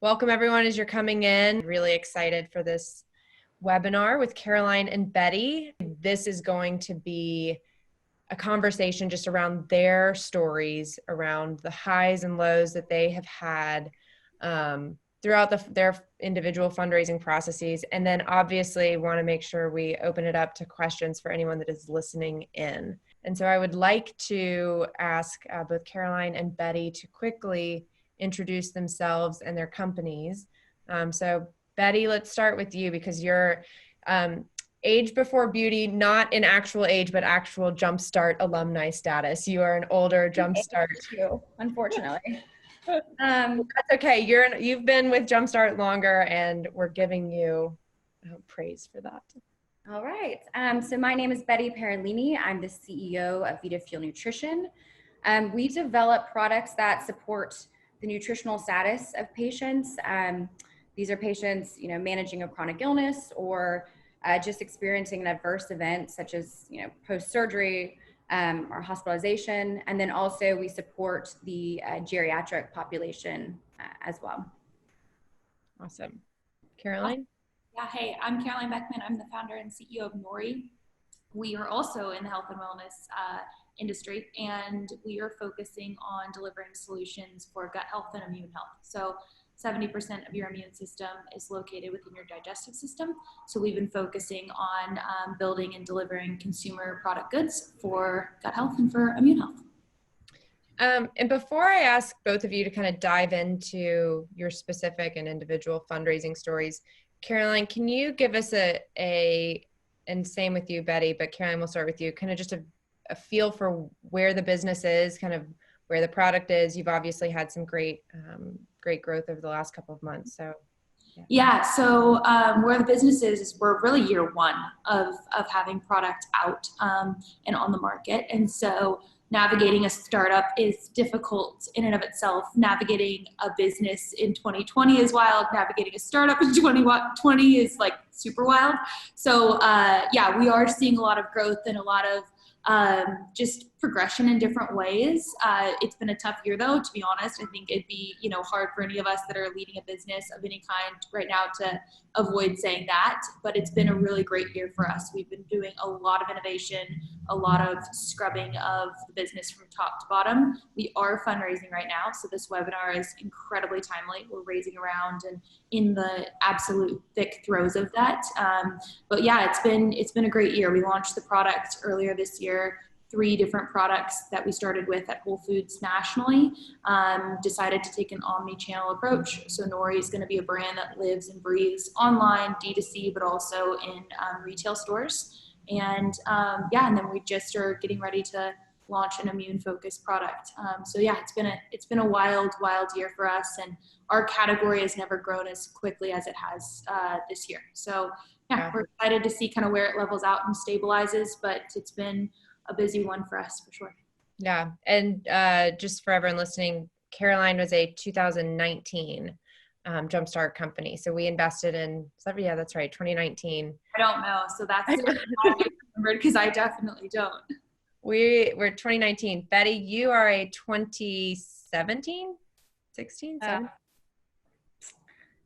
Welcome everyone as you're coming in. Really excited for this webinar with Caroline and Betty. This is going to be a conversation just around their stories, around the highs and lows that they have had throughout their individual fundraising processes. And then obviously want to make sure we open it up to questions for anyone that is listening in. And so I would like to ask both Caroline and Betty to quickly introduce themselves and their companies. So Betty, let's start with you because you're Age Before Beauty, not in actual age, but actual Jumpstart alumni status. You are an older Jumpstart. Too, unfortunately. That's okay. You've been with Jumpstart longer, and we're giving you praise for that. All right. So my name is Betty Parolini. I'm the CEO of Vita Fuel Nutrition. We develop products that support the nutritional status of patients. These are patients, managing a chronic illness or just experiencing an adverse event such as, post-surgery or hospitalization. And then also we support the geriatric population as well. Awesome. Caroline? Yeah, hey, I'm Caroline Beckman. I'm the founder and CEO of Nori. We are also in the health and wellness industry, and we are focusing on delivering solutions for gut health and immune health. So 70% of your immune system is located within your digestive system. So we've been focusing on building and delivering consumer product goods for gut health and for immune health. And before I ask both of you to kind of dive into your specific and individual fundraising stories, Caroline, can you give us and same with you, Betty, but Caroline, we'll start with you, kind of just a feel for where the business is, kind of where the product is. You've obviously had some great growth over the last couple of months. So so where the business is we're really year one of having product out and on the market. And so navigating a startup is difficult in and of itself. Navigating a business in 2020 is wild. Navigating a startup in 2020 is like super wild. So we are seeing a lot of growth and a lot of just progression in different ways. It's been a tough year though, to be honest. I think it'd be, hard for any of us that are leading a business of any kind right now to avoid saying that, but it's been a really great year for us. We've been doing a lot of innovation, a lot of scrubbing of the business from top to bottom. We are fundraising right now, so this webinar is incredibly timely. We're raising around and in the absolute thick throes of that. But yeah, it's been a great year. We launched the product earlier this year. 3 different products that we started with at Whole Foods nationally, decided to take an omni-channel approach. So Nori is going to be a brand that lives and breathes online, D2C, but also in retail stores. And and then we just are getting ready to launch an immune-focused product. It's been a wild year for us, and our category has never grown as quickly as it has this year. So we're excited to see kind of where it levels out and stabilizes, but it's been a busy one for us for sure. Yeah. And just for everyone listening, Caroline was a 2019 Jumpstart company. So we invested in, that's right, 2019. I don't know. So that's remembered because I definitely don't. We're 2019. Betty, you are a 2017, 16, 17?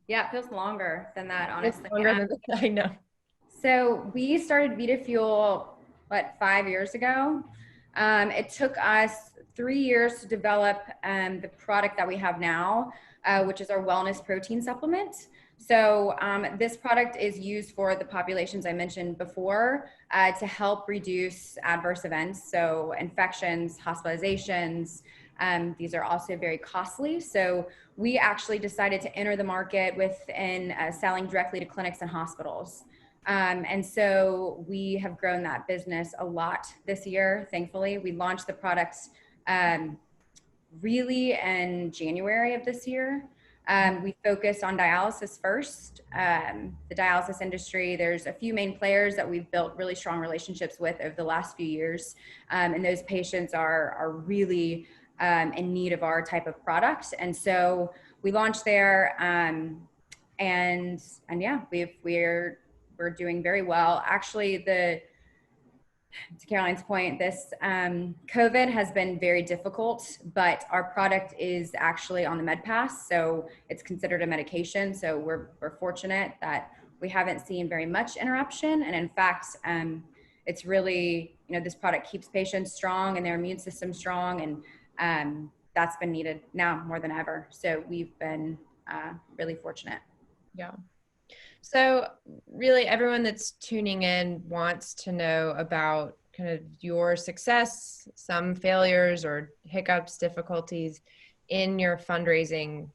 Yeah, it feels longer than that, honestly. It's longer than that, I know. So we started Vita Fuel 5 years ago. It took us 3 years to develop the product that we have now, which is our wellness protein supplement. So this product is used for the populations I mentioned before to help reduce adverse events. So infections, hospitalizations, these are also very costly. So we actually decided to enter the market within selling directly to clinics and hospitals. And so we have grown that business a lot this year, thankfully. We launched the product really in January of this year. We focused on dialysis first. The dialysis industry, there's a few main players that we've built really strong relationships with over the last few years. And those patients are really in need of our type of product. And so we launched there we're doing very well. Actually, to Caroline's point, this COVID has been very difficult, but our product is actually on the med pass, so it's considered a medication. So we're fortunate that we haven't seen very much interruption, and in fact, it's really, this product keeps patients strong and their immune system strong, and that's been needed now more than ever. So we've been really fortunate. Yeah. So really everyone that's tuning in wants to know about kind of your success, some failures or hiccups, difficulties in your fundraising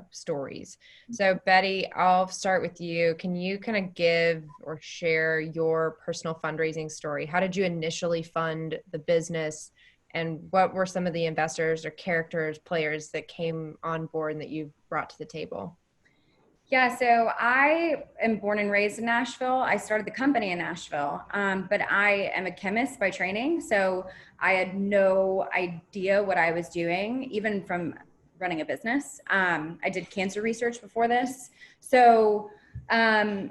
stories. So Betty, I'll start with you. Can you kind of give or share your personal fundraising story? How did you initially fund the business, and what were some of the investors or characters, players that came on board and that you brought to the table? Yeah, so I am born and raised in Nashville. I started the company in Nashville, but I am a chemist by training. So I had no idea what I was doing, even from running a business. I did cancer research before this. So, I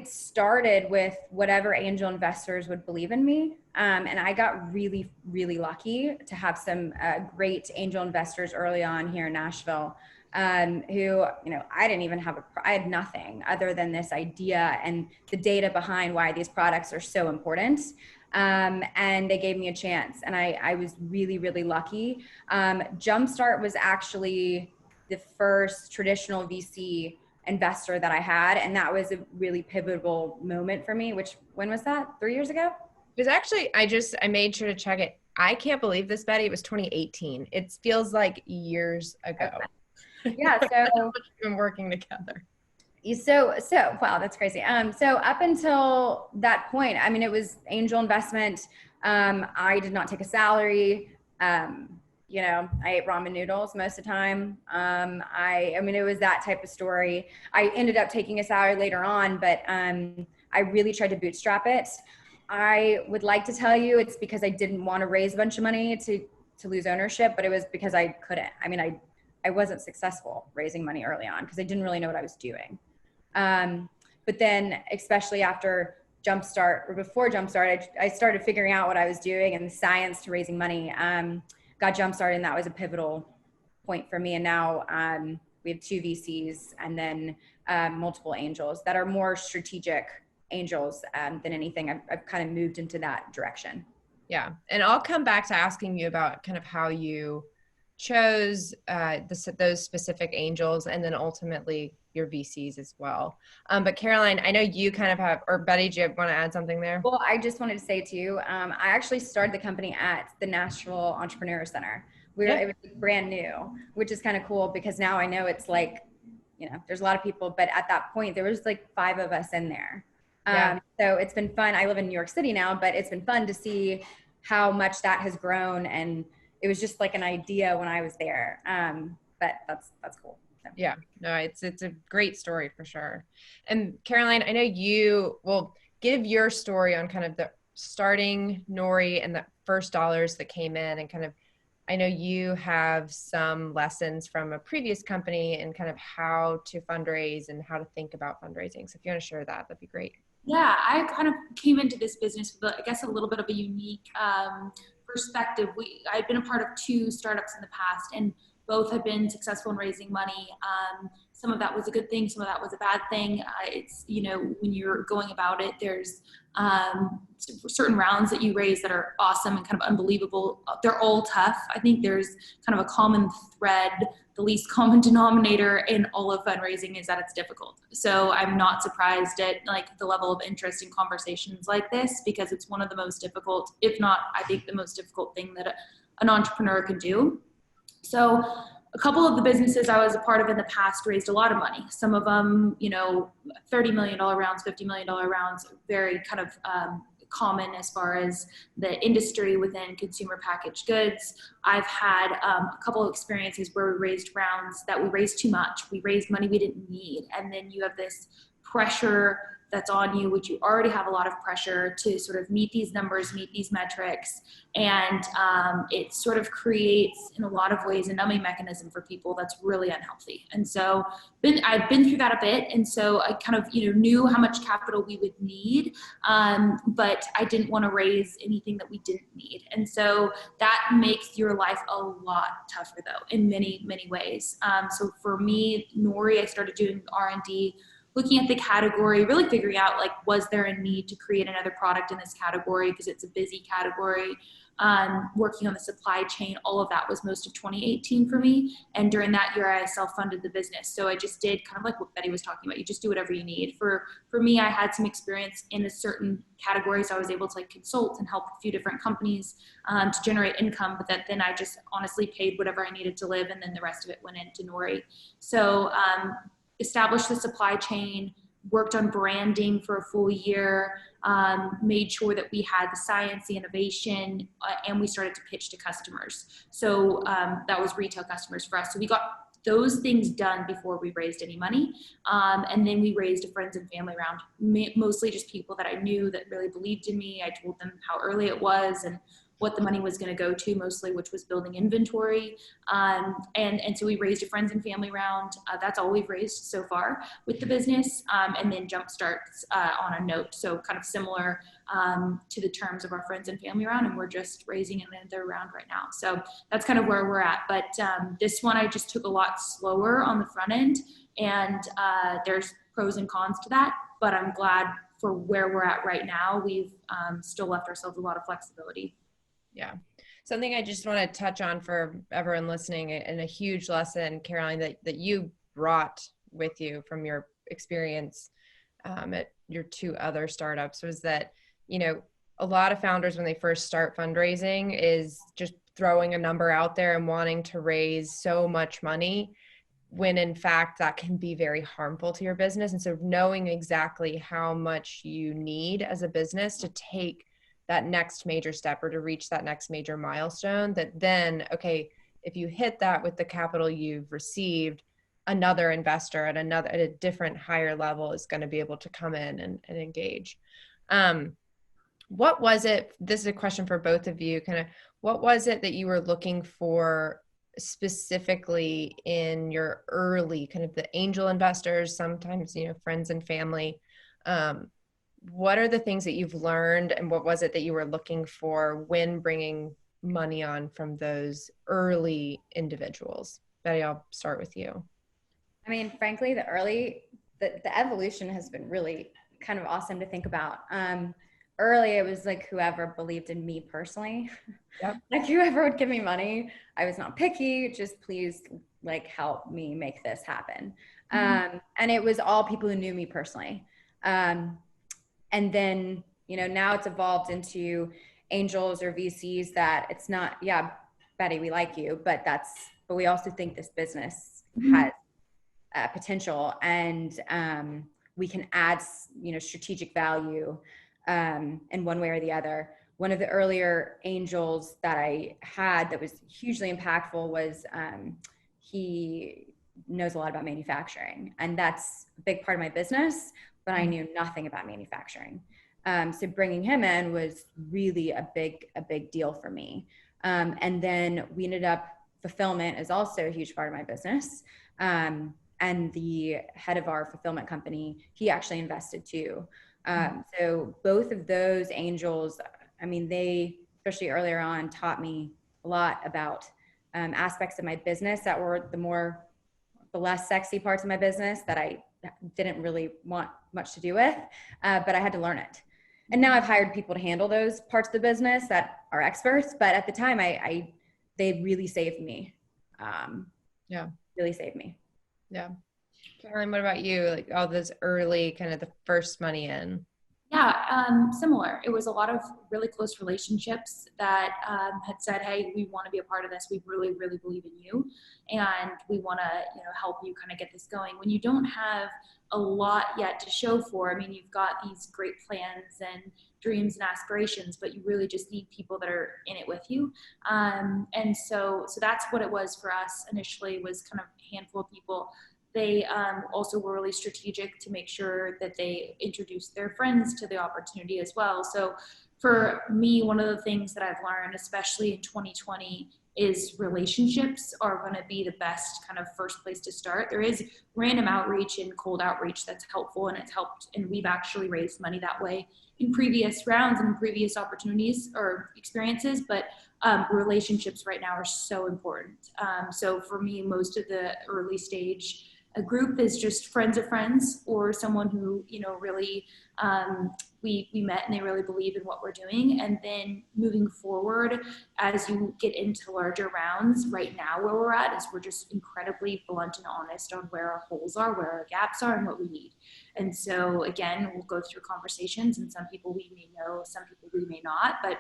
started with whatever angel investors would believe in me. And I got really, really lucky to have some great angel investors early on here in Nashville. Who, I didn't even I had nothing other than this idea and the data behind why these products are so important. And they gave me a chance, and I was really, really lucky. Jumpstart was actually the first traditional VC investor that I had. And that was a really pivotal moment for me, when was that? 3 years ago? It was actually, I made sure to check it. I can't believe this, Betty. It was 2018. It feels like years ago. Okay. Yeah, so we've been working together. So wow, that's crazy. So up until that point, it was angel investment. I did not take a salary. I ate ramen noodles most of the time. It was that type of story. I ended up taking a salary later on, but I really tried to bootstrap it. I would like to tell you it's because I didn't want to raise a bunch of money to lose ownership, but it was because I couldn't. I wasn't successful raising money early on because I didn't really know what I was doing. But then, especially after Jumpstart or before Jumpstart, I started figuring out what I was doing and the science to raising money. Got Jumpstart, and that was a pivotal point for me. And now we have 2 VCs and then multiple angels that are more strategic angels than anything. I've kind of moved into that direction. Yeah. And I'll come back to asking you about kind of how you chose those specific angels and then ultimately your VCs as well. But Caroline, I know you kind of have, or Betty, do you want to add something there? Well, I just wanted to say to you, I actually started the company at the Nashville Entrepreneur Center. It was brand new, which is kind of cool because now I know it's like, there's a lot of people, but at that point there was like 5 of us in there. So it's been fun. I live in New York City now, but it's been fun to see how much that has grown, and it was just like an idea when I was there. But that's cool. So. Yeah, no, it's a great story for sure. And Caroline, I know you will give your story on kind of the starting Nori and the first dollars that came in, and kind of, I know you have some lessons from a previous company and kind of how to fundraise and how to think about fundraising. So if you want to share that, that'd be great. Yeah, I kind of came into this business with, I guess, a little bit of a unique perspective. I've been a part of 2 startups in the past, and both have been successful in raising money. Some of that was a good thing, some of that was a bad thing. It's, when you're going about it, there's certain rounds that you raise that are awesome and kind of unbelievable. They're all tough. I think there's kind of a common thread. The least common denominator in all of fundraising is that it's difficult. So I'm not surprised at the level of interest in conversations like this, because it's one of the most difficult, if not, I think the most difficult thing that an entrepreneur can do. So a couple of the businesses I was a part of in the past raised a lot of money. Some of them, $30 million rounds, $50 million rounds, very kind of common as far as the industry within consumer packaged goods. I've had a couple of experiences where we raised rounds that we raised too much. We raised money we didn't need. And then you have this pressure that's on you, which you already have a lot of pressure to sort of meet these numbers, meet these metrics. And it sort of creates, in a lot of ways, a numbing mechanism for people that's really unhealthy. And so I've been through that a bit. And so I kind of, knew how much capital we would need, but I didn't want to raise anything that we didn't need. And so that makes your life a lot tougher, though, in many, many ways. So for me, Nori, I started doing R&D, looking at the category, really figuring out, like, was there a need to create another product in this category because it's a busy category. Working on the supply chain, all of that was most of 2018 for me. And during that year, I self-funded the business. So I just did kind of like what Betty was talking about. You just do whatever you need. For me, I had some experience in a certain category, so I was able to consult and help a few different companies to generate income. But then I just honestly paid whatever I needed to live, and then the rest of it went into Nori. So established the supply chain, worked on branding for a full year, made sure that we had the science, the innovation, and we started to pitch to customers. So that was retail customers for us. So we got those things done before we raised any money. And then we raised a friends and family round, mostly just people that I knew that really believed in me. I told them how early it was and what the money was going to go to mostly, which was building inventory. And so we raised a friends and family round. That's all we've raised so far with the business. And then Jumpstart's on a note. So kind of similar to the terms of our friends and family round. And we're just raising another round right now. So that's kind of where we're at. But this one, I just took a lot slower on the front end. And there's pros and cons to that. But I'm glad for where we're at right now. We've still left ourselves a lot of flexibility. Yeah. Something I just want to touch on for everyone listening, and a huge lesson, Caroline, that you brought with you from your experience at your two other startups, was that, a lot of founders, when they first start fundraising, is just throwing a number out there and wanting to raise so much money, when in fact that can be very harmful to your business. And so knowing exactly how much you need as a business to take that next major step or to reach that next major milestone, that then, okay, if you hit that with the capital you've received, another investor at a different higher level is going to be able to come in and engage. What was it, this is a question for both of you, what was it that you were looking for specifically in your early, the angel investors, sometimes, friends and family? What are the things that you've learned, and what was it that you were looking for when bringing money on from those early individuals? Betty, I'll start with you. I mean, frankly, the evolution has been really kind of awesome to think about. Early, it was like whoever believed in me personally. Yep. Like whoever would give me money. I was not picky, just please help me make this happen. Mm-hmm. And it was all people who knew me personally. And then, now it's evolved into angels or VCs that it's not, yeah, Betty, we like you, but we also think this business has potential, and we can add, strategic value in one way or the other. One of the earlier angels that I had that was hugely impactful was he knows a lot about manufacturing, and that's a big part of my business, but I knew nothing about manufacturing. So bringing him in was really a big deal for me. And then we ended up, fulfillment is also a huge part of my business. And the head of our fulfillment company, he actually invested too. So both of those angels, I mean, they, especially earlier on, taught me a lot about aspects of my business that were the less sexy parts of my business that I didn't really want much to do with, but I had to learn it. And now I've hired people to handle those parts of the business that are experts, but at the time they really saved me. Really saved me. Yeah. Caroline, what about you? All those early, the first money in? Yeah, similar. It was a lot of really close relationships that had said, hey, we want to be a part of this. We really, really believe in you. And we want to, help you get this going. When you don't have a lot yet to show for, I mean, you've got these great plans and dreams and aspirations, but you really just need people that are in it with you. And so that's what it was for us initially, was kind of a handful of people. they also were really strategic to make sure that they introduced their friends to the opportunity as well. So for me, one of the things that I've learned, especially in 2020, is relationships are going to be the best kind of first place to start. There is random outreach and cold outreach that's helpful, and it's helped, and we've actually raised money that way in previous rounds and previous opportunities or experiences, but relationships right now are so important. So for me, most of the early stage group is just friends of friends, or someone who, you know, really we met and they really believe in what we're doing. And then moving forward, as you get into larger rounds, right now where we're at is we're just incredibly blunt and honest on where our holes are, where our gaps are, and what we need. And so again, we'll go through conversations, and some people we may know, some people we may not, but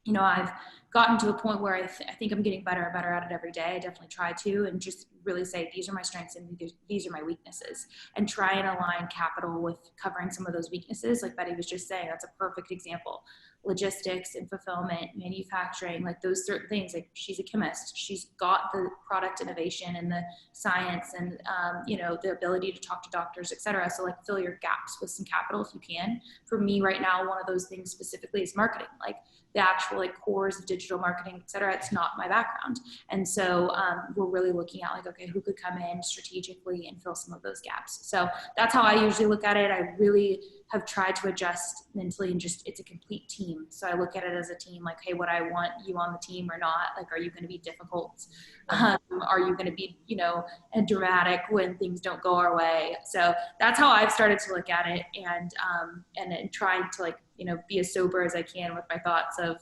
you know, I've gotten to a point where I think I'm getting better and better at it every day. I definitely try to, and just really say, these are my strengths and these are my weaknesses, and try and align capital with covering some of those weaknesses. Like Betty was just saying, that's a perfect example. Logistics and fulfillment, manufacturing, like those certain things. Like, she's a chemist. She's got the product innovation and the science and, you know, the ability to talk to doctors, et cetera. So like, fill your gaps with some capital if you can. For me right now, one of those things specifically is marketing. Like, the actual like cores of digital marketing, et cetera, it's not my background. And so we're really looking at like, okay, who could come in strategically and fill some of those gaps. So that's how I usually look at it. I really have tried to adjust mentally, and just, it's a complete team. So I look at it as a team, like, hey, would I want you on the team or not? Like, are you going to be difficult? Are you going to be, you know, and dramatic when things don't go our way? So that's how I've started to look at it, and trying to, like, you know, be as sober as I can with my thoughts of,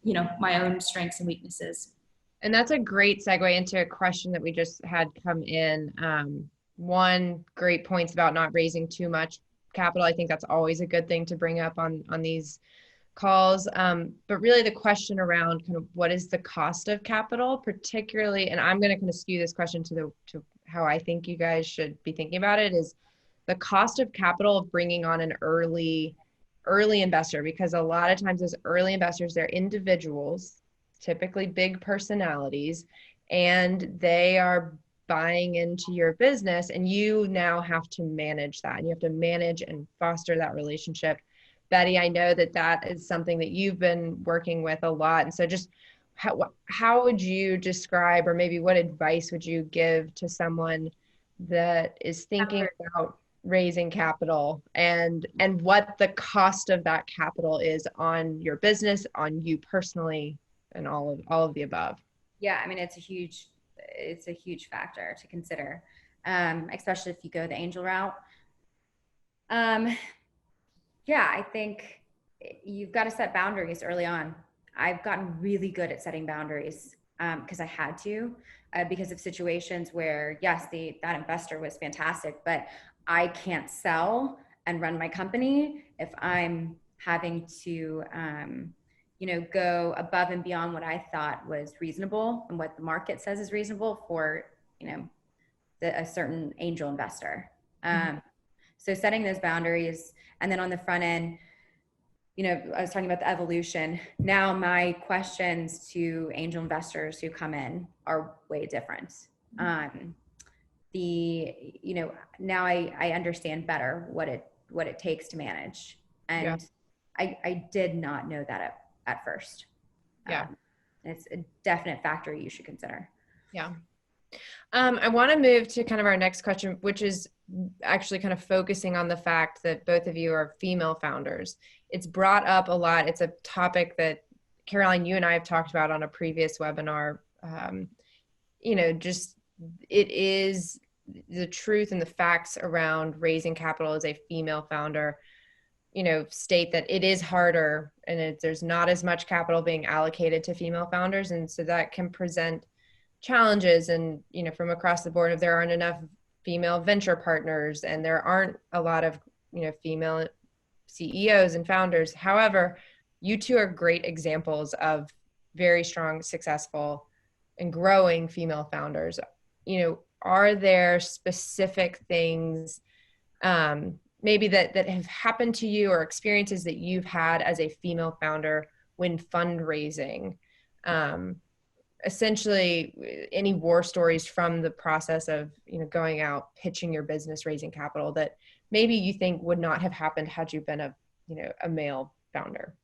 you know, my own strengths and weaknesses. And that's a great segue into a question that we just had come in. One, great points about not raising too much capital. I think that's always a good thing to bring up on these calls. But really the question around kind of what is the cost of capital, particularly, and I'm going to kind of skew this question to how I think you guys should be thinking about it, is the cost of capital of bringing on an early investor, because a lot of times those early investors, they're individuals, typically big personalities, and they are buying into your business, and you now have to manage that, and you have to manage and foster that relationship. Betty, I know that is something that you've been working with a lot. And so just how would you describe, or maybe what advice would you give to someone that is thinking about raising capital, and what the cost of that capital is on your business, on you personally, and all of the above? Yeah, I mean, it's a huge factor to consider, especially if you go the angel route. Yeah, I think you've got to set boundaries early on. I've gotten really good at setting boundaries because I had to, because of situations where, yes, that investor was fantastic, but I can't sell and run my company if I'm having to, you know, go above and beyond what I thought was reasonable and what the market says is reasonable for, you know, a certain angel investor. So setting those boundaries, and then on the front end, you know, I was talking about the evolution. Now my questions to angel investors who come in are way different. You know, now I understand better what it takes to manage. And yeah. I did not know that at first. Yeah. It's a definite factor you should consider. Yeah. I want to move to kind of our next question, which is actually kind of focusing on the fact that both of you are female founders. It's brought up a lot. It's a topic that, Caroline, you and I have talked about on a previous webinar. You know, just, it is the truth and the facts around raising capital as a female founder, you know, state that it is harder, and there's not as much capital being allocated to female founders. And so that can present challenges, and, you know, from across the board, if there aren't enough female venture partners, and there aren't a lot of, you know, female CEOs and founders. However, you two are great examples of very strong, successful, and growing female founders. You know, are there specific things maybe that have happened to you, or experiences that you've had as a female founder when fundraising, essentially any war stories from the process of, going out, pitching your business, raising capital that maybe you think would not have happened had you been a male founder?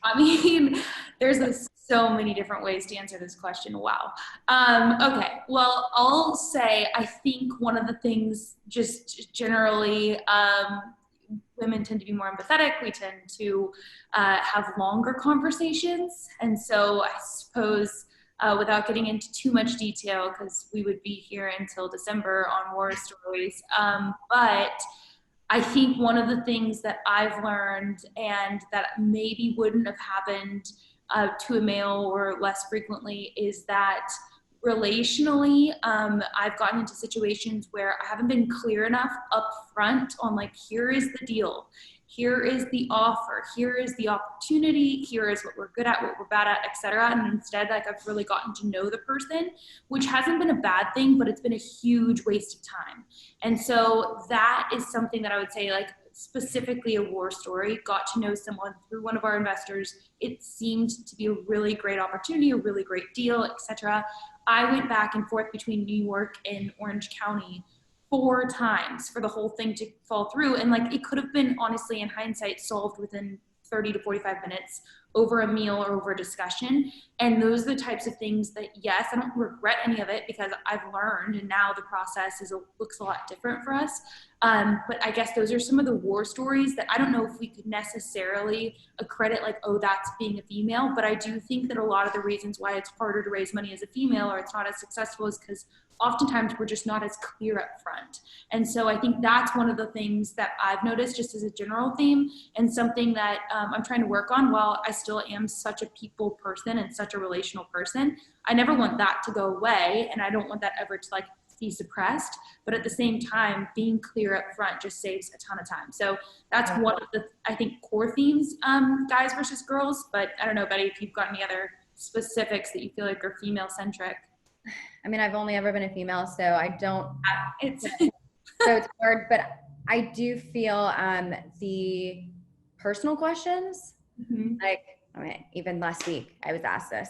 I mean, there's so many different ways to answer this question. Wow. Okay. Well, I'll say I think one of the things, just generally, women tend to be more empathetic. We tend to have longer conversations, and so I suppose. Without getting into too much detail, because we would be here until December on war stories, but I think one of the things that I've learned and that maybe wouldn't have happened to a male or less frequently is that relationally, I've gotten into situations where I haven't been clear enough up front on like, here is the deal. Here is the offer. Here is the opportunity. Here is what we're good at, what we're bad at, etc. And instead, like I've really gotten to know the person, which hasn't been a bad thing, but it's been a huge waste of time. And so that is something that I would say, like specifically a war story, got to know someone through one of our investors. It seemed to be a really great opportunity, a really great deal, etc. I went back and forth between New York and Orange County 4 times for the whole thing to fall through. And like, it could have been honestly in hindsight solved within 30 to 45 minutes over a meal or over a discussion. And those are the types of things that, yes, I don't regret any of it because I've learned and now the process looks a lot different for us. But I guess those are some of the war stories that I don't know if we could necessarily accredit like, oh, that's being a female. But I do think that a lot of the reasons why it's harder to raise money as a female or it's not as successful is because oftentimes we're just not as clear up front. And so I think that's one of the things that I've noticed just as a general theme and something that I'm trying to work on. While I still am such a people person and such a relational person, I never want that to go away. And I don't want that ever to like be suppressed. But at the same time, being clear up front just saves a ton of time. So that's one of the, I think, core themes, guys versus girls. But I don't know, Betty, if you've got any other specifics that you feel like are female centric. I mean, I've only ever been a female, so I don't, it's so it's hard, but I do feel the personal questions, like, I mean, even last week I was asked this,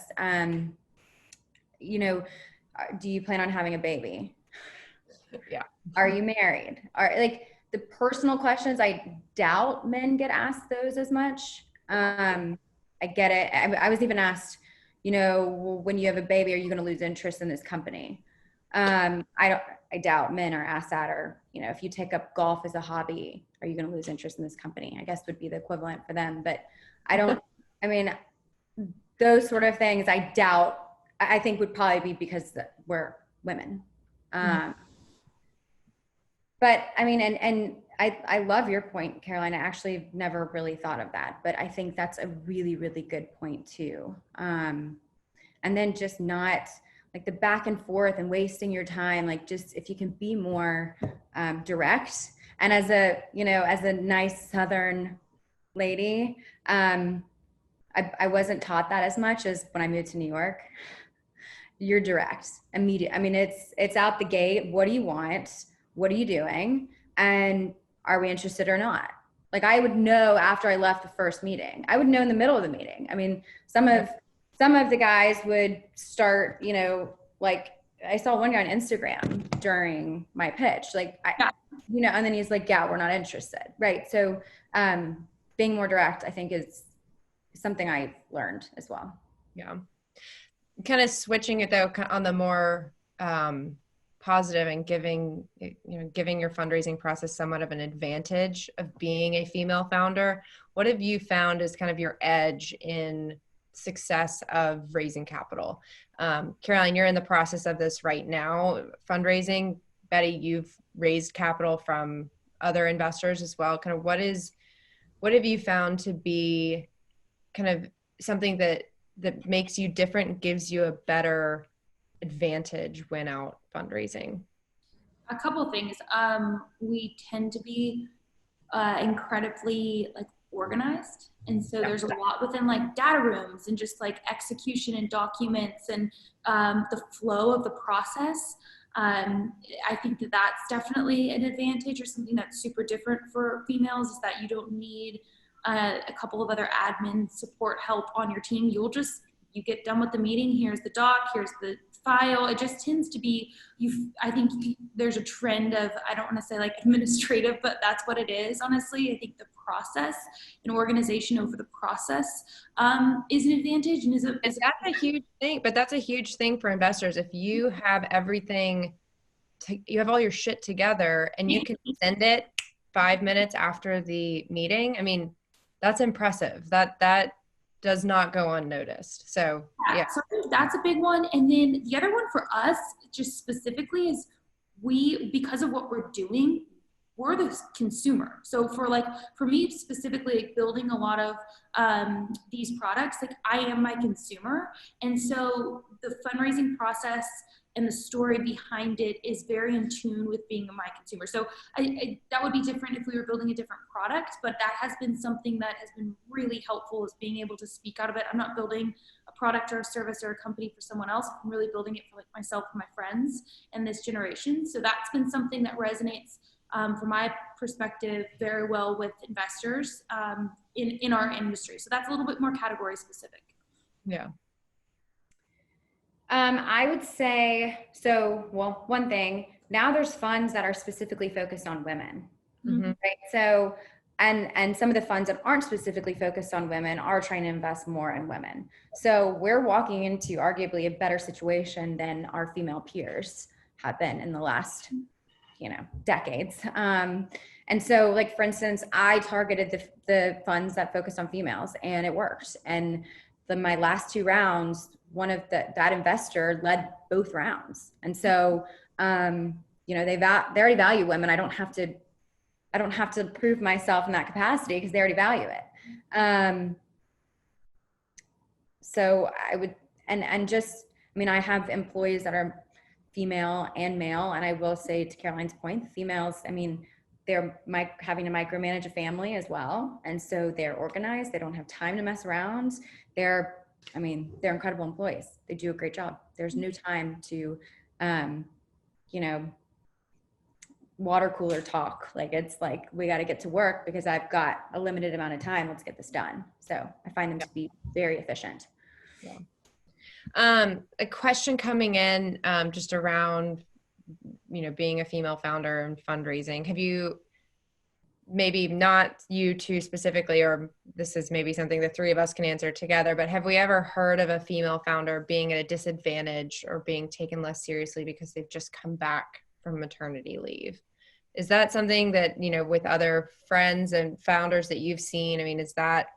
do you plan on having a baby? Yeah. Are you married? Are like the personal questions, I doubt men get asked those as much. I get it. I was even asked, when you have a baby, are you going to lose interest in this company? I doubt men are asked that, or, if you take up golf as a hobby, are you going to lose interest in this company? I guess would be the equivalent for them. But I mean, those sort of things, I doubt, I think would probably be because we're women. But I mean, and I love your point, Caroline. I actually never really thought of that, but I think that's a really, really good point too. And then just not like the back and forth and wasting your time, like just if you can be more direct. And as a nice Southern lady, I wasn't taught that as much as when I moved to New York. You're direct, immediate. I mean, it's out the gate. What do you want? What are you doing? And are we interested or not? Like I would know after I left the first meeting. I would know in the middle of the meeting. I mean, some of the guys would start, like I saw one guy on Instagram during my pitch, like, and then he's like, yeah, we're not interested. Right. So being more direct, I think is something I learned as well. Yeah. Kind of switching it though on the more positive and giving your fundraising process somewhat of an advantage of being a female founder. What have you found as kind of your edge in success of raising capital? Caroline, you're in the process of this right now, fundraising. Betty, you've raised capital from other investors as well. Kind of what have you found to be kind of something that makes you different, gives you a better advantage when out fundraising? A couple things. We tend to be incredibly like organized, and so there's a lot within like data rooms and just like execution and documents and the flow of the process. I think that's definitely an advantage, or something that's super different for females, is that you don't need a couple of other admin support help on your team. You'll just you get done with the meeting, here's the doc, here's the file. It just tends to be, I think there's a trend of, I don't want to say like administrative, but that's what it is. Honestly, I think the process and organization over the process is an advantage. And that's a huge thing, but that's a huge thing for investors. If you have everything, you have all your shit together and you can send it 5 minutes after the meeting. I mean, that's impressive. That does not go unnoticed. So yeah. So that's a big one. And then the other one for us, just specifically, is because of what we're doing, we're the consumer. So for me specifically, like building a lot of these products, like I am my consumer. And so the fundraising process and the story behind it is very in tune with being my consumer. So that would be different if we were building a different product, but that has been something that has been really helpful, is being able to speak out of it. I'm not building a product or a service or a company for someone else. I'm really building it for like myself and my friends and this generation. So that's been something that resonates from my perspective very well with investors in our industry. So that's a little bit more category specific. Yeah. I would say, one thing, now there's funds that are specifically focused on women, right? So, and some of the funds that aren't specifically focused on women are trying to invest more in women. So we're walking into arguably a better situation than our female peers have been in the last, decades. And so like, for instance, I targeted the funds that focused on females and it worked. And my last 2 rounds, that investor led both rounds. And so, they already value women. I don't have to prove myself in that capacity because they already value it. So I would, I have employees that are female and male. And I will say, to Caroline's point, females, they're having to micromanage a family as well. And so they're organized. They don't have time to mess around. They're incredible employees. They do a great job. There's no time to, water cooler talk. Like, it's like, we got to get to work because I've got a limited amount of time. Let's get this done. So I find them to be very efficient. Yeah. A question coming in, just around, being a female founder and fundraising. Have you, maybe not you two specifically, or this is maybe something the 3 of us can answer together, but have we ever heard of a female founder being at a disadvantage or being taken less seriously because they've just come back from maternity leave? Is that something that, with other friends and founders that you've seen? Is that,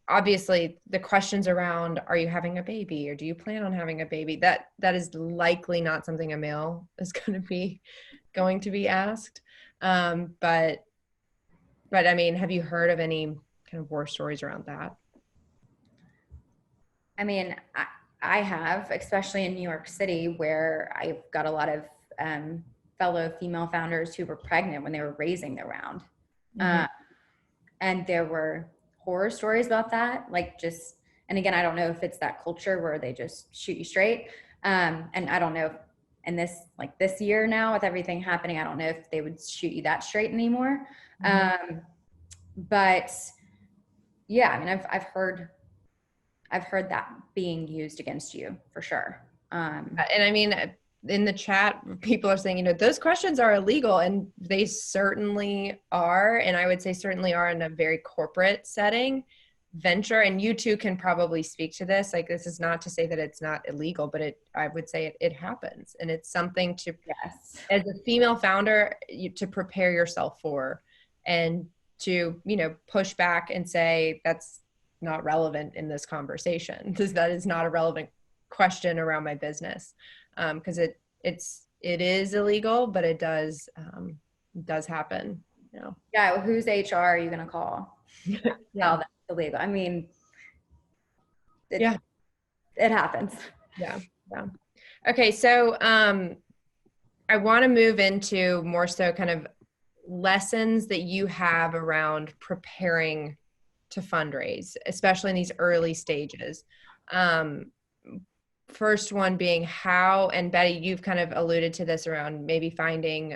obviously the questions around, are you having a baby or do you plan on having a baby? That is likely not something a male is going to be asked. But have you heard of any kind of war stories around that? I have, especially in New York City, where I've got a lot of fellow female founders who were pregnant when they were raising their round. And there were horror stories about that. And again, I don't know if it's that culture where they just shoot you straight. And I don't know if in this year now with everything happening, I don't know if they would shoot you that straight anymore. But yeah, I've heard that being used against you for sure. And in the chat, people are saying, those questions are illegal, and they certainly are. And I would say certainly are in a very corporate setting venture. And you two can probably speak to this. Like, this is not to say that it's not illegal, but I would say it happens. And it's something to, yes, as a female founder, to prepare yourself for, and to, push back and say, that's not relevant in this conversation, because that is not a relevant question around my business. Because it is illegal, but it does happen. Yeah. Whose HR are you going to call? Yeah, that's illegal. It happens. Yeah. Okay. So I want to move into more so kind of lessons that you have around preparing to fundraise, especially in these early stages. First one being how, and Betty, you've kind of alluded to this around maybe finding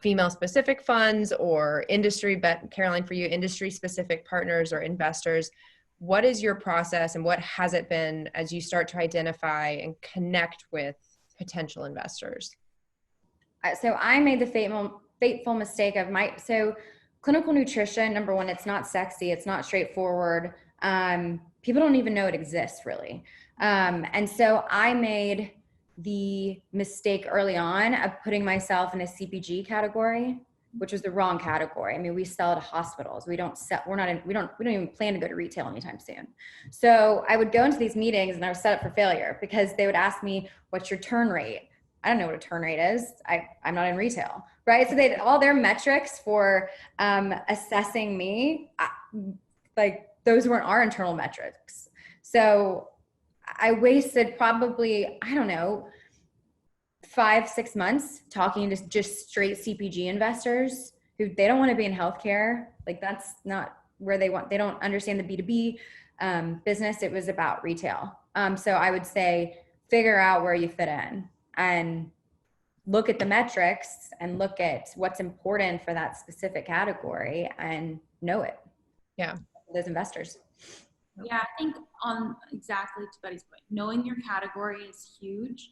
female specific funds or industry, but Caroline, for you, industry specific partners or investors. what is your process and what has it been as you start to identify and connect with potential investors? So I made the fateful mistake of so clinical nutrition, number one, it's not sexy. It's not straightforward. People don't even know it exists really. And so I made the mistake early on of putting myself in a CPG category, which was the wrong category. I mean, we sell to hospitals. We don't even plan to go to retail anytime soon. So I would go into these meetings and I was set up for failure because they would ask me, what's your turn rate? I don't know what a turn rate is. I'm not in retail, right? So they all their metrics for assessing me, like those weren't our internal metrics. So I wasted probably, I don't know, 5-6 months talking to just straight CPG investors who they don't want to be in healthcare. Like that's not where they don't understand the B2B business. It was about retail. So I would say figure out where you fit in and look at the metrics and look at what's important for that specific category and know it. Yeah. Those investors. Yeah, I think on exactly to Betty's point, knowing your category is huge.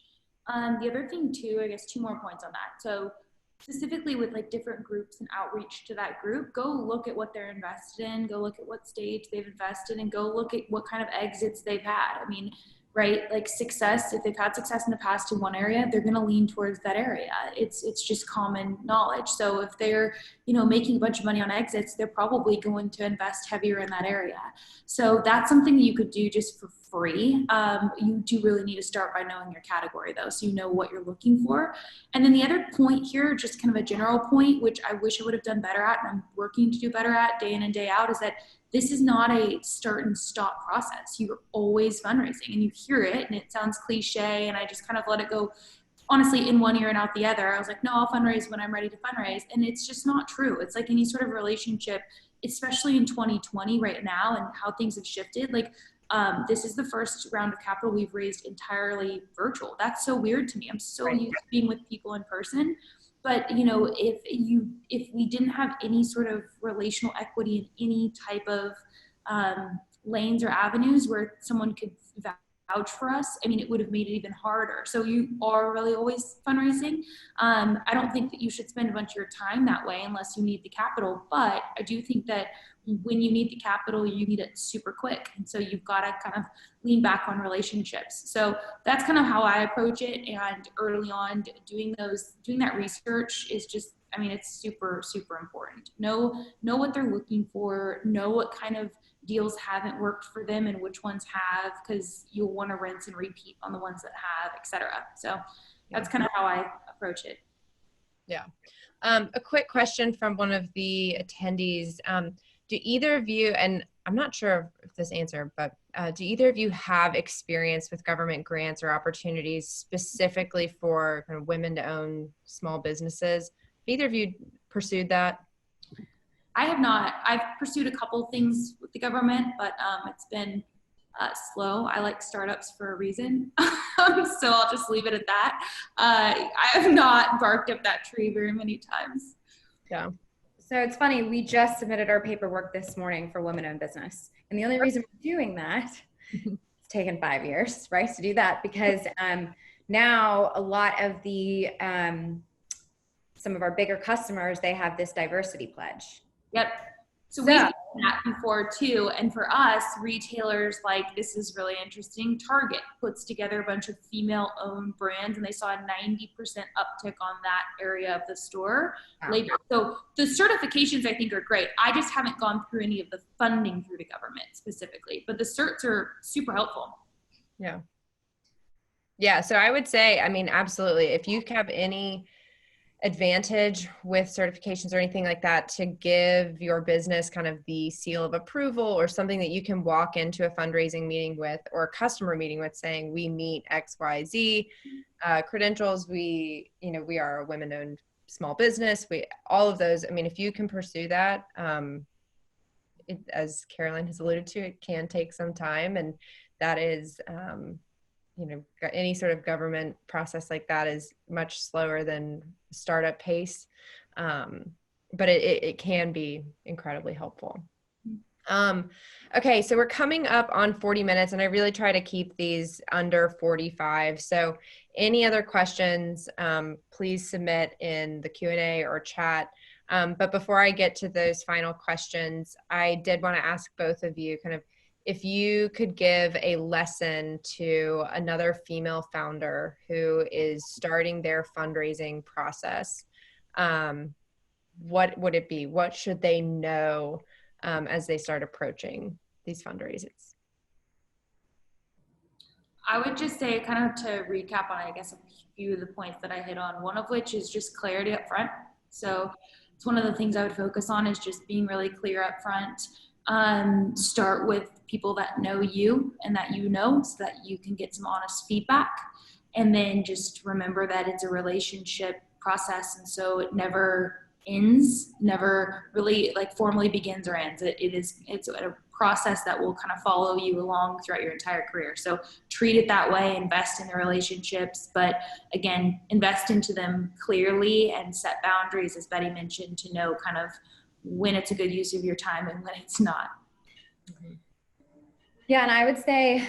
The other thing too, I guess 2 more points on that. So specifically with like different groups and outreach to that group, go look at what they're invested in, go look at what stage they've invested in, go look at what kind of exits they've had. I mean, right, like success, if they've had success in the past in one area, they're going to lean towards that area. It's just common knowledge. So if they're, making a bunch of money on exits, they're probably going to invest heavier in that area. So that's something that you could do just for free. You do really need to start by knowing your category though, so you know what you're looking for. And then the other point here, just kind of a general point, which I wish I would have done better at, and I'm working to do better at day in and day out, is that this is not a start and stop process. You're always fundraising, and you hear it and it sounds cliche, and I just kind of let it go honestly in one ear and out the other. I was like, no, I'll fundraise when I'm ready to fundraise. And it's just not true. It's like any sort of relationship, especially in 2020 right now and how things have shifted. Like this is the first round of capital we've raised entirely virtual. That's so weird to me. I'm so used to being with people in person. But if we didn't have any sort of relational equity in any type of lanes or avenues where someone could vouch for us, I mean, it would have made it even harder. So you are really always fundraising. I don't think that you should spend a bunch of your time that way unless you need the capital. But I do think that when you need the capital, you need it super quick. And so you've got to kind of lean back on relationships. So that's kind of how I approach it. And early on, doing that research is just, I mean, it's super, super important. Know what they're looking for, know what kind of deals haven't worked for them and which ones have, because you'll want to rinse and repeat on the ones that have, etc. So that's kind of how I approach it. Yeah. A quick question from one of the attendees. Do either of you, and I'm not sure if this answer, but do either of you have experience with government grants or opportunities specifically for kind of women to own small businesses? Have either of you pursued that? I have not. I've pursued a couple things with the government, but it's been slow. I like startups for a reason. So I'll just leave it at that. I have not barked up that tree very many times. Yeah. So it's funny, we just submitted our paperwork this morning for women-owned business. And the only reason we're doing that, it's taken 5 years, right, to do that, because now a lot of the, some of our bigger customers, they have this diversity pledge. Yep. So we've done that before too. And for us, retailers, like, this is really interesting. Target puts together a bunch of female-owned brands, and they saw a 90% uptick on that area of the store later. So the certifications, I think, are great. I just haven't gone through any of the funding through the government specifically, but the certs are super helpful. Yeah. Yeah. So I would say, I mean, absolutely. If you have any advantage with certifications or anything like that to give your business kind of the seal of approval or something that you can walk into a fundraising meeting with or a customer meeting with saying we meet XYZ credentials, we are a women-owned small business, all of those. I mean, if you can pursue that, as Caroline has alluded to, it can take some time, and that is any sort of government process like that is much slower than startup pace. But it can be incredibly helpful. Okay, so we're coming up on 40 minutes, and I really try to keep these under 45. So any other questions, please submit in the Q&A or chat. But before I get to those final questions, I did want to ask both of you kind of if you could give a lesson to another female founder who is starting their fundraising process, what would it be? What should they know as they start approaching these fundraisers? I would just say, kind of to recap on, I guess, a few of the points that I hit on, one of which is just clarity up front. So it's one of the things I would focus on is just being really clear up front. Start with people that know you and that you know, so that you can get some honest feedback. And then just remember that it's a relationship process. And so it never ends, never really like formally begins or ends. It's a process that will kind of follow you along throughout your entire career. So treat it that way, invest in the relationships, but again, invest into them clearly and set boundaries, as Betty mentioned, to know kind of when it's a good use of your time and when it's not. Mm-hmm. Yeah, and I would say,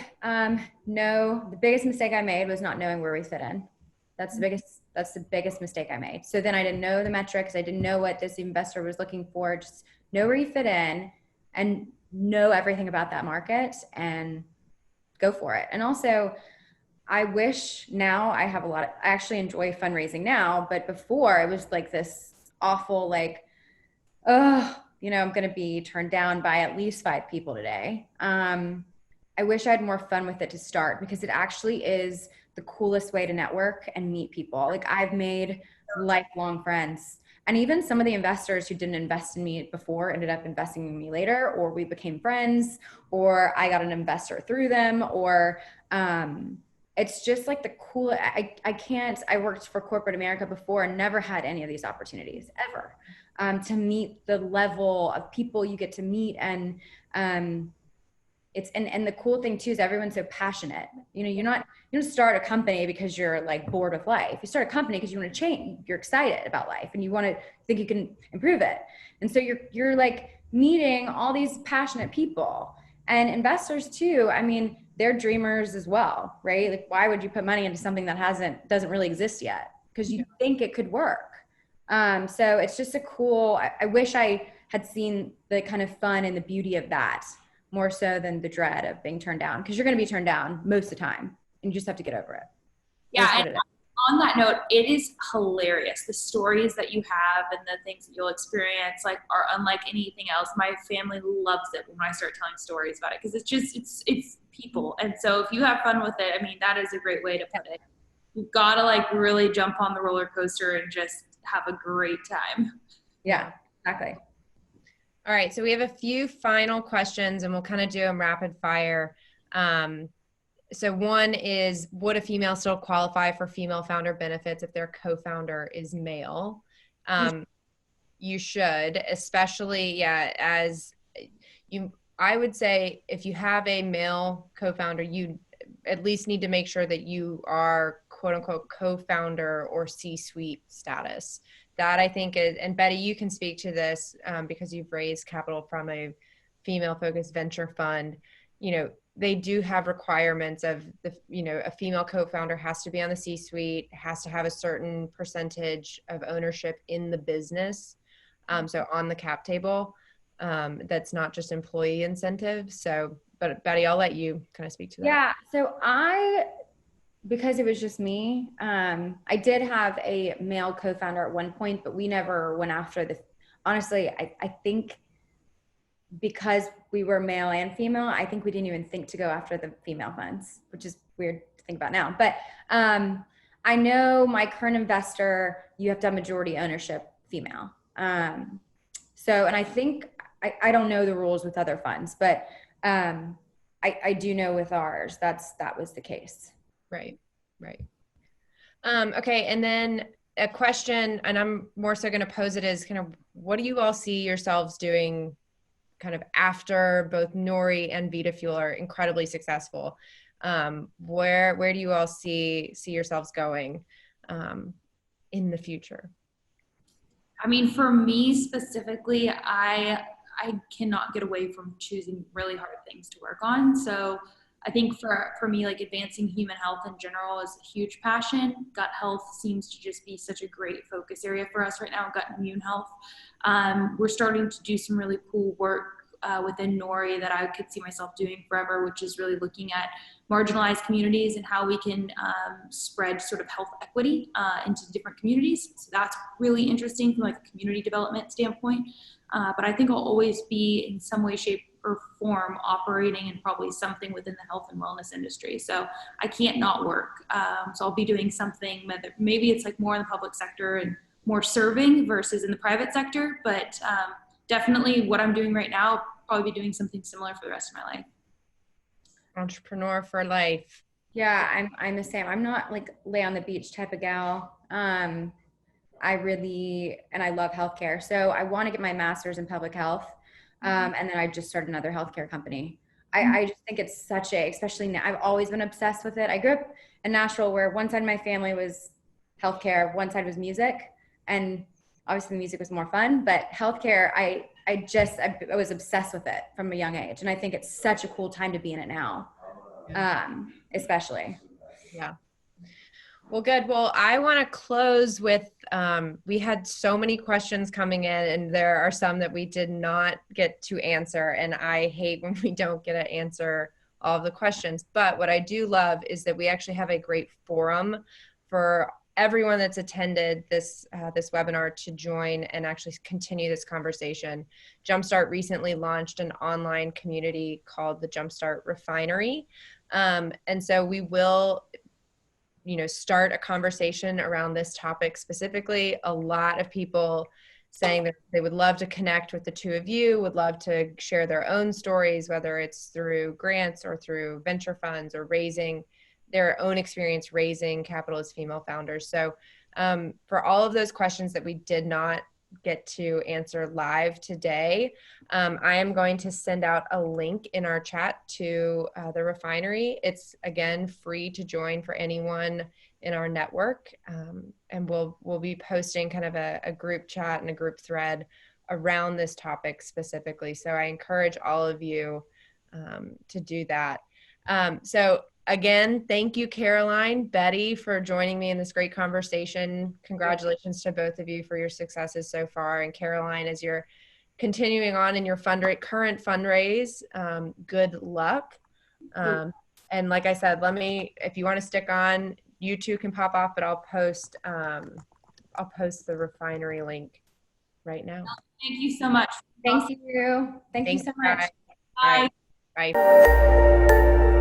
no, the biggest mistake I made was not knowing where we fit in. That's the biggest mistake I made. So then I didn't know the metrics. I didn't know what this investor was looking for. Just know where you fit in and know everything about that market and go for it. And also, I wish now I have I actually enjoy fundraising now, but before it was like this awful, like, oh, I'm going to be turned down by at least 5 people today. I wish I had more fun with it to start, because it actually is the coolest way to network and meet people. Like, I've made lifelong friends, and even some of the investors who didn't invest in me before ended up investing in me later, or we became friends, or I got an investor through them, or it's just like the cool. I worked for corporate America before and never had any of these opportunities ever. To meet the level of people you get to meet, and it's and the cool thing too is everyone's so passionate. You don't start a company because you're like bored with life. You start a company because you want to change. You're excited about life and you want to think you can improve it. And so you're like meeting all these passionate people, and investors too. I mean, they're dreamers as well, right? Like, why would you put money into something that doesn't really exist yet? Because you think it could work. So it's just I wish I had seen the kind of fun and the beauty of that more so than the dread of being turned down, because you're going to be turned down most of the time and you just have to get over it. Yeah. And on that note, it is hilarious. The stories that you have and the things that you'll experience are unlike anything else. My family loves it when I start telling stories about it, because it's people. And so if you have fun with it, I mean, that is a great way to put it. You've got to really jump on the roller coaster and just have a great time. Yeah, exactly. All right, so we have a few final questions and we'll kind of do them rapid fire. So one is, would a female still qualify for female founder benefits if their co-founder is male? You should, especially, I would say if you have a male co-founder, you at least need to make sure that you are quote unquote co-founder or C-suite status. That I think is, and Betty, you can speak to this because you've raised capital from a female-focused venture fund. They do have requirements of a female co-founder has to be on the C-suite, has to have a certain percentage of ownership in the business. So on the cap table, that's not just employee incentives. So, but Betty, I'll let you kind of speak to that. Yeah. So because it was just me, I did have a male co-founder at one point, but we never went after honestly, I think because we were male and female, I think we didn't even think to go after the female funds, which is weird to think about now. But I know my current investor, you have to have majority ownership female. And I think, I don't know the rules with other funds, but I do know with ours, that was the case. Right. Okay. And then a question, and I'm more so going to pose it as kind of, what do you all see yourselves doing kind of after both Nori and Vita Fuel are incredibly successful? Where do you all see yourselves going in the future? I mean, for me specifically, I I cannot get away from choosing really hard things to work on. So I think for me, like advancing human health in general is a huge passion. Gut health seems to just be such a great focus area for us right now, gut and immune health. We're starting to do some really cool work within Nori that I could see myself doing forever, which is really looking at marginalized communities and how we can spread sort of health equity into different communities. So that's really interesting from like a community development standpoint. But I think I'll always be in some way, shape, or form operating in probably something within the health and wellness industry. So I can't not work. So I'll be doing something, maybe it's like more in the public sector and more serving versus in the private sector, but definitely what I'm doing right now, I'll probably be doing something similar for the rest of my life. Entrepreneur for life. Yeah, I'm the same. I'm not like lay on the beach type of gal. I love healthcare. So I want to get my master's in public health. And then I just started another healthcare company. I just think it's especially now, I've always been obsessed with it. I grew up in Nashville where one side of my family was healthcare, one side was music. And obviously the music was more fun, but healthcare, I was obsessed with it from a young age. And I think it's such a cool time to be in it now, especially. Yeah. Well, good. Well, I want to close with, we had so many questions coming in, and there are some that we did not get to answer. And I hate when we don't get to answer all of the questions. But what I do love is that we actually have a great forum for everyone that's attended this webinar to join and actually continue this conversation. Jumpstart recently launched an online community called the Jumpstart Refinery. And so we will start a conversation around this topic specifically. A lot of people saying that they would love to connect with the two of you, would love to share their own stories, whether it's through grants or through venture funds or raising their own experience raising capital as female founders. So for all of those questions that we did not get to answer live today, I am going to send out a link in our chat to the refinery. It's again free to join for anyone in our network, and we'll be posting kind of a group chat and a group thread around this topic specifically. So I encourage all of you to do that. So again, thank you, Caroline, Betty, for joining me in this great conversation. Congratulations to both of you for your successes so far. And Caroline, as you're continuing on in your current fundraise, good luck. And like I said, if you want to stick on, you two can pop off, but I'll post the refinery link right now. Thank you so much. Thank you. Thank you so much. Bye. Bye.